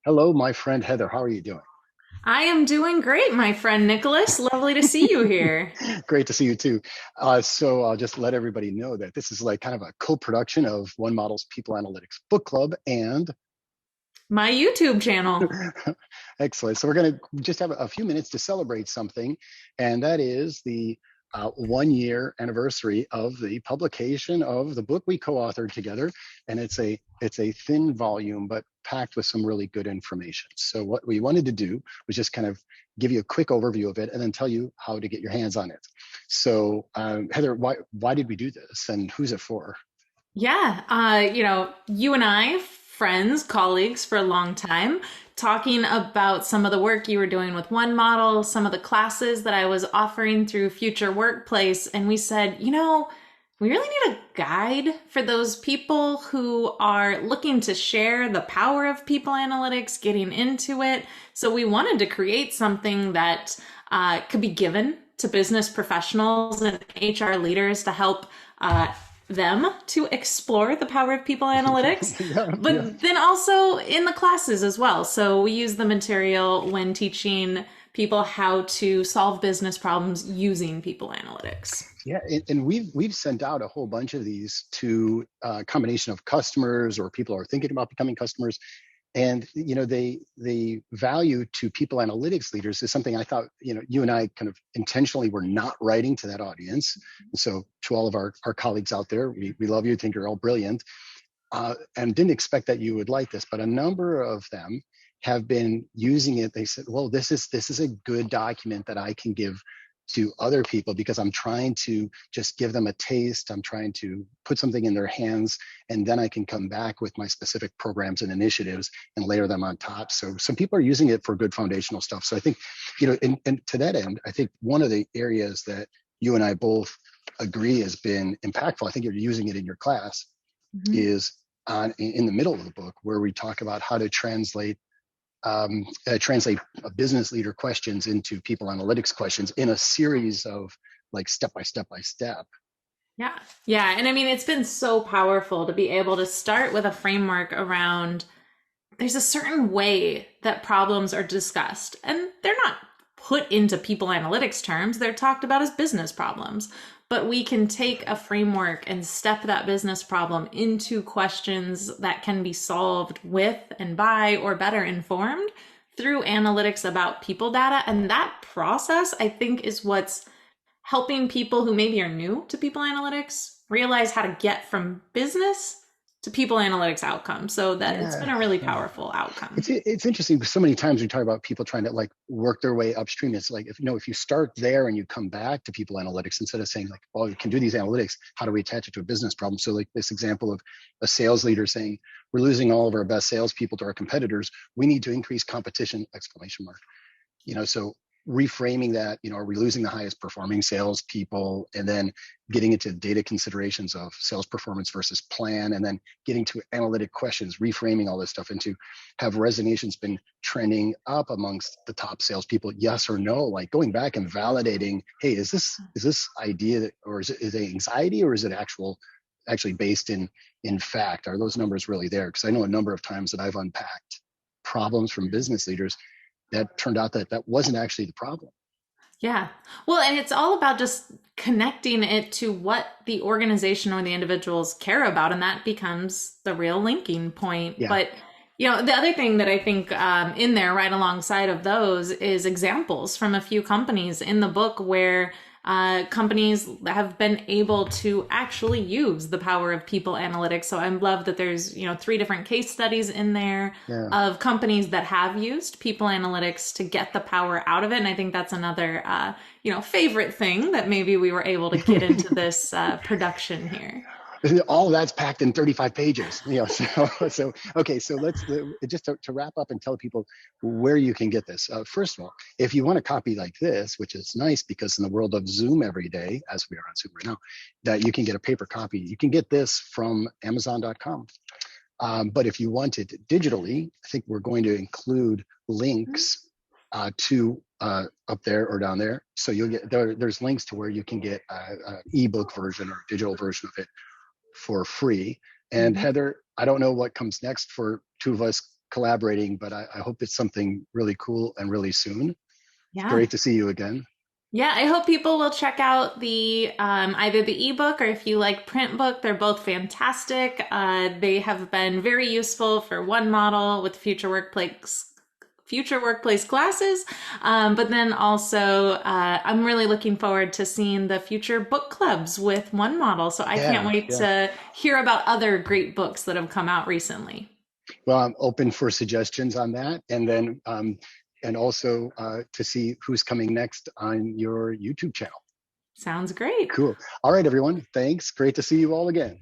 Hello, my friend Heather. How are you doing? I am doing great, my friend Nicholas. Lovely to see you here. Great to see you too. So I'll just let everybody know that this is like kind of a co-production of One Model's People Analytics Book Club and My YouTube channel. excellent. So we're going to just have a few minutes to celebrate something, and that is the 1 year anniversary of the publication of the book we co-authored together. And it's a thin volume, but packed with some really good information. So what we wanted to do was just kind of give you a quick overview of it, and then tell you how to get your hands on it. So Heather, why did we do this, and who's it for? Yeah, you and I, friends, colleagues for a long time, talking about some of the work you were doing with One Model, some of the classes that I was offering through Future Workplace. And we said, we really need a guide for those people who are looking to share the power of people analytics, getting into it. So we wanted to create something that could be given to business professionals and HR leaders to help them to explore the power of people analytics, Yeah, yeah. but then also in the classes as well. So we use the material when teaching people how to solve business problems using people analytics. Yeah, and we've sent out a whole bunch of these to a combination of customers or people who are thinking about becoming customers, and the value to people analytics leaders is something I thought you and I kind of intentionally were not writing to that audience. So to all of our colleagues out there, we love you, think you're all brilliant, and didn't expect that you would like this, but a number of them have been using it. They said, well, this is a good document that I can give to other people because I'm trying to just give them a taste. I'm trying to put something in their hands, and then I can come back with my specific programs and initiatives and layer them on top. So some people are using it for good foundational stuff. So I think, and to that end, I think one of the areas that you and I both agree has been impactful, I think you're using it in your class, Mhm. is in the middle of the book, where we talk about how to translate a business leader questions into people analytics questions in a series of like step by step by step. Yeah. Yeah. And I mean, it's been so powerful to be able to start with a framework around there's a certain way that problems are discussed, and they're not put into people analytics terms, they're talked about as business problems. But we can take a framework and step that business problem into questions that can be solved with and by or better informed through analytics about people data. And that process, I think, is what's helping people who maybe are new to people analytics realize how to get from business to people analytics outcomes. So that it's been Yeah, a really yeah. powerful outcome. It's interesting because so many times we talk about people trying to like work their way upstream. It's like if you start there and you come back to people analytics instead of saying like, well, you can do these analytics, how do we attach it to a business problem? So like this example of a sales leader saying, we're losing all of our best salespeople to our competitors. We need to increase competition! Exclamation mark. So reframing that, are we losing the highest performing salespeople, and then getting into data considerations of sales performance versus plan, and then getting to analytic questions, reframing all this stuff into, have resignations been trending up amongst the top salespeople, yes or no? Like going back and validating, hey, is this idea, or is it anxiety, or is it actually based in fact? Are those numbers really there? Because I know a number of times that I've unpacked problems from business leaders that turned out that that wasn't actually the problem. Yeah. Well, and it's all about just connecting it to what the organization or the individuals care about, and that becomes the real linking point. Yeah. But the other thing that I think in there, right alongside of those, is examples from a few companies in the book where companies have been able to actually use the power of people analytics. So I love that there's three different case studies in there Yeah. of companies that have used people analytics to get the power out of it. And I think that's another favorite thing that maybe we were able to get into this production here. All of that's packed in 35 pages. So okay, so let's just to wrap up and tell people where you can get this. First of all, if you want a copy like this, which is nice because in the world of Zoom every day, as we are on Zoom right now, that you can get a paper copy. You can get this from Amazon.com. But if you want it digitally, I think we're going to include links to up there or down there. So you'll get there's links to where you can get an ebook version or digital version of it for free. And Mhm. Heather, I don't know what comes next for two of us collaborating, but I hope it's something really cool and really soon. It's Yeah. great to see you again. Yeah, I hope people will check out the either the ebook or if you like print book. They're both fantastic. They have been very useful for one model with future workplace classes. But then also, I'm really looking forward to seeing the future book clubs with one model. So I can't Yeah, wait yeah. to hear about other great books that have come out recently. Well, I'm open for suggestions on that, and then and also to see who's coming next on your YouTube channel. Sounds great. Cool. All right, everyone. Thanks. Great to see you all again.